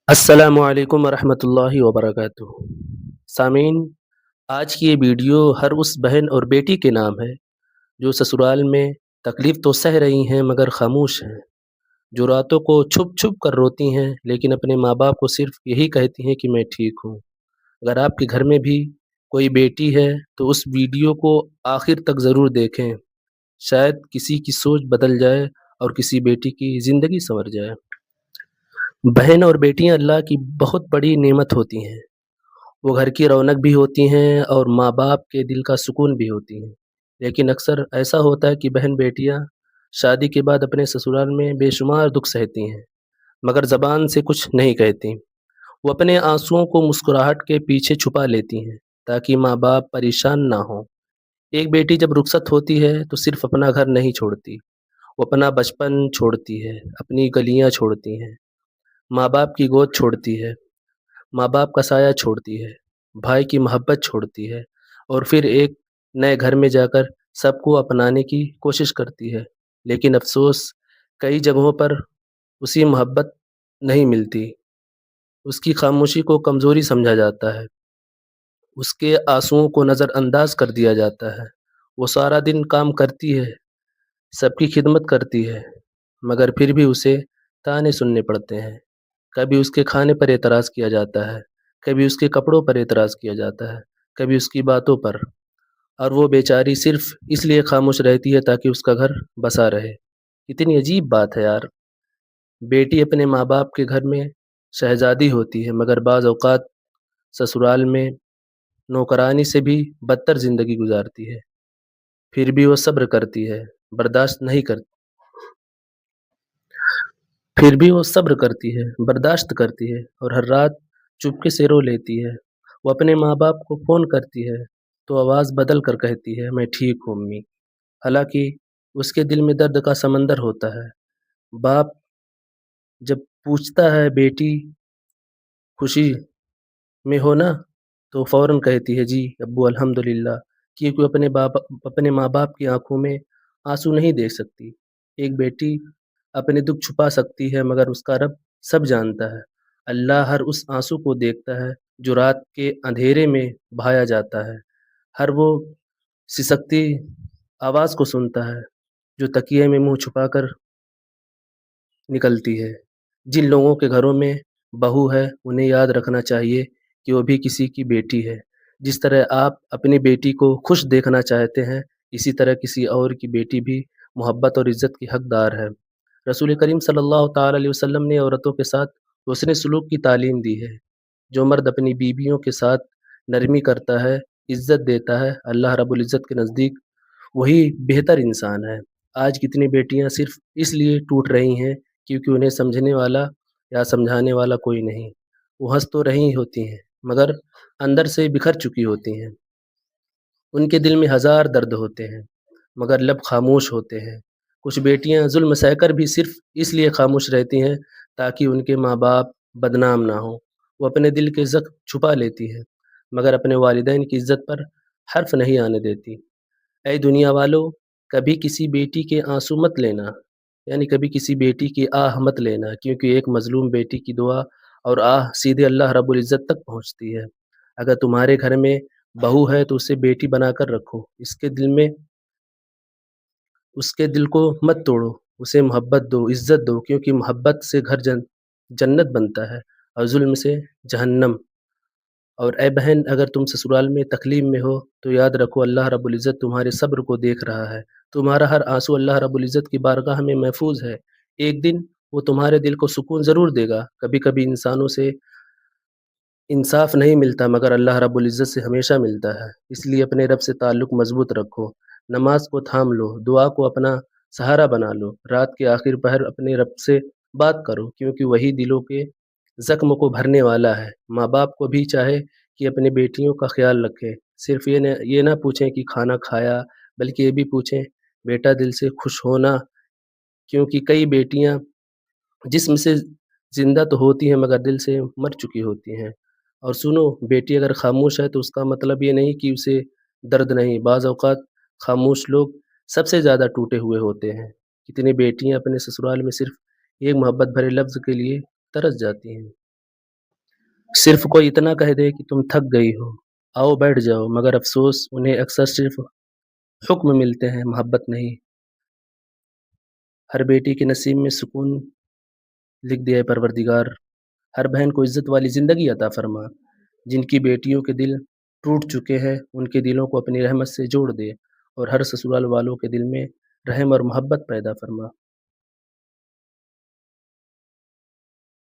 السلام علیکم ورحمۃ اللہ وبرکاتہ۔ سامعین، آج کی یہ ویڈیو ہر اس بہن اور بیٹی کے نام ہے جو سسرال میں تکلیف تو سہ رہی ہیں مگر خاموش ہیں، جو راتوں کو چھپ چھپ کر روتی ہیں لیکن اپنے ماں باپ کو صرف یہی کہتی ہیں کہ میں ٹھیک ہوں۔ اگر آپ کے گھر میں بھی کوئی بیٹی ہے تو اس ویڈیو کو آخر تک ضرور دیکھیں، شاید کسی کی سوچ بدل جائے اور کسی بیٹی کی زندگی سنور جائے۔ بہن اور بیٹیاں اللہ کی بہت بڑی نعمت ہوتی ہیں، وہ گھر کی رونق بھی ہوتی ہیں اور ماں باپ کے دل کا سکون بھی ہوتی ہیں، لیکن اکثر ایسا ہوتا ہے کہ بہن بیٹیاں شادی کے بعد اپنے سسرال میں بے شمار دکھ سہتی ہیں مگر زبان سے کچھ نہیں کہتی۔ وہ اپنے آنسوؤں کو مسکراہٹ کے پیچھے چھپا لیتی ہیں تاکہ ماں باپ پریشان نہ ہوں۔ ایک بیٹی جب رخصت ہوتی ہے تو صرف اپنا گھر نہیں چھوڑتی، وہ اپنا بچپن چھوڑتی ہے، اپنی گلیاں چھوڑتی ہیں، ماں باپ کی گود چھوڑتی ہے، ماں باپ کا سایہ چھوڑتی ہے، بھائی کی محبت چھوڑتی ہے اور پھر ایک نئے گھر میں جا کر سب کو اپنانے کی کوشش کرتی ہے، لیکن افسوس کئی جگہوں پر اسی محبت نہیں ملتی۔ اس کی خاموشی کو کمزوری سمجھا جاتا ہے، اس کے آنسوؤں کو نظر انداز کر دیا جاتا ہے۔ وہ سارا دن کام کرتی ہے، سب کی خدمت کرتی ہے، مگر پھر بھی اسے تانے سننے پڑتے ہیں۔ کبھی اس کے کھانے پر اعتراض کیا جاتا ہے، کبھی اس کے کپڑوں پر اعتراض کیا جاتا ہے، کبھی اس کی باتوں پر، اور وہ بیچاری صرف اس لیے خاموش رہتی ہے تاکہ اس کا گھر بسا رہے۔ کتنی عجیب بات ہے یار، بیٹی اپنے ماں باپ کے گھر میں شہزادی ہوتی ہے مگر بعض اوقات سسرال میں نوکرانی سے بھی بدتر زندگی گزارتی ہے، پھر بھی وہ صبر کرتی ہے، برداشت نہیں کرتی پھر بھی وہ صبر کرتی ہے، برداشت کرتی ہے اور ہر رات چپکے سے رو لیتی ہے۔ وہ اپنے ماں باپ کو فون کرتی ہے تو آواز بدل کر کہتی ہے میں ٹھیک ہوں امی، حالانکہ اس کے دل میں درد کا سمندر ہوتا ہے۔ باپ جب پوچھتا ہے بیٹی خوشی میں ہو نا، تو فوراً کہتی ہے جی ابو الحمدللہ، کیونکہ اپنے ماں باپ کی آنکھوں میں آنسو نہیں دیکھ سکتی۔ ایک بیٹی اپنے دکھ چھپا سکتی ہے مگر اس کا رب سب جانتا ہے۔ اللہ ہر اس آنسو کو دیکھتا ہے جو رات کے اندھیرے میں بہایا جاتا ہے، ہر وہ سسکتی آواز کو سنتا ہے جو تکیے میں منہ چھپا کر نکلتی ہے۔ جن لوگوں کے گھروں میں بہو ہے انہیں یاد رکھنا چاہیے کہ وہ بھی کسی کی بیٹی ہے۔ جس طرح آپ اپنی بیٹی کو خوش دیکھنا چاہتے ہیں، اسی طرح کسی اور کی بیٹی بھی محبت اور عزت کی حقدار ہے۔ رسول کریم صلی اللہ تعالیٰ علیہ وسلم نے عورتوں کے ساتھ حسن سلوک کی تعلیم دی ہے۔ جو مرد اپنی بیویوں کے ساتھ نرمی کرتا ہے، عزت دیتا ہے، اللہ رب العزت کے نزدیک وہی بہتر انسان ہے۔ آج کتنی بیٹیاں صرف اس لیے ٹوٹ رہی ہیں کیونکہ انہیں سمجھنے والا یا سمجھانے والا کوئی نہیں۔ وہ ہنس تو رہی ہوتی ہیں مگر اندر سے بکھر چکی ہوتی ہیں۔ ان کے دل میں ہزار درد ہوتے ہیں مگر لب خاموش ہوتے ہیں۔ کچھ بیٹیاں ظلم سہ کر بھی صرف اس لیے خاموش رہتی ہیں تاکہ ان کے ماں باپ بدنام نہ ہوں۔ وہ اپنے دل کے زخم چھپا لیتی ہے مگر اپنے والدین کی عزت پر حرف نہیں آنے دیتی۔ اے دنیا والو، کبھی کسی بیٹی کے آنسو مت لینا، یعنی کبھی کسی بیٹی کی آہ مت لینا، کیونکہ ایک مظلوم بیٹی کی دعا اور آہ سیدھے اللہ رب العزت تک پہنچتی ہے۔ اگر تمہارے گھر میں بہو ہے تو اسے بیٹی بنا کر رکھو، اس کے دل کو مت توڑو، اسے محبت دو، عزت دو، کیونکہ محبت سے گھر جنت بنتا ہے اور ظلم سے جہنم۔ اور اے بہن، اگر تم سسرال میں تکلیف میں ہو تو یاد رکھو اللہ رب العزت تمہارے صبر کو دیکھ رہا ہے۔ تمہارا ہر آنسو اللہ رب العزت کی بارگاہ میں محفوظ ہے۔ ایک دن وہ تمہارے دل کو سکون ضرور دے گا۔ کبھی کبھی انسانوں سے انصاف نہیں ملتا مگر اللہ رب العزت سے ہمیشہ ملتا ہے۔ اس لیے اپنے رب سے تعلق مضبوط رکھو، نماز کو تھام لو، دعا کو اپنا سہارا بنا لو، رات کے آخر پہر اپنے رب سے بات کرو، کیونکہ وہی دلوں کے زخم کو بھرنے والا ہے۔ ماں باپ کو بھی چاہے کہ اپنی بیٹیوں کا خیال رکھیں، صرف یہ نہ پوچھیں کہ کھانا کھایا، بلکہ یہ بھی پوچھیں بیٹا دل سے خوش ہونا، کیونکہ کئی بیٹیاں جسم سے زندہ تو ہوتی ہیں مگر دل سے مر چکی ہوتی ہیں۔ اور سنو، بیٹی اگر خاموش ہے تو اس کا مطلب یہ نہیں کہ اسے درد نہیں، بعض اوقات خاموش لوگ سب سے زیادہ ٹوٹے ہوئے ہوتے ہیں۔ کتنی بیٹیاں اپنے سسرال میں صرف ایک محبت بھرے لفظ کے لیے ترس جاتی ہیں۔ صرف کوئی اتنا کہہ دے کہ تم تھک گئی ہو، آؤ بیٹھ جاؤ، مگر افسوس انہیں اکثر صرف حکم ملتے ہیں، محبت نہیں۔ ہر بیٹی کے نصیب میں سکون لکھ دیا ہے پروردگار، ہر بہن کو عزت والی زندگی عطا فرما، جن کی بیٹیوں کے دل ٹوٹ چکے ہیں ان کے دلوں کو اپنی رحمت سے جوڑ دے، اور ہر سسرال والوں کے دل میں رحم اور محبت پیدا فرما۔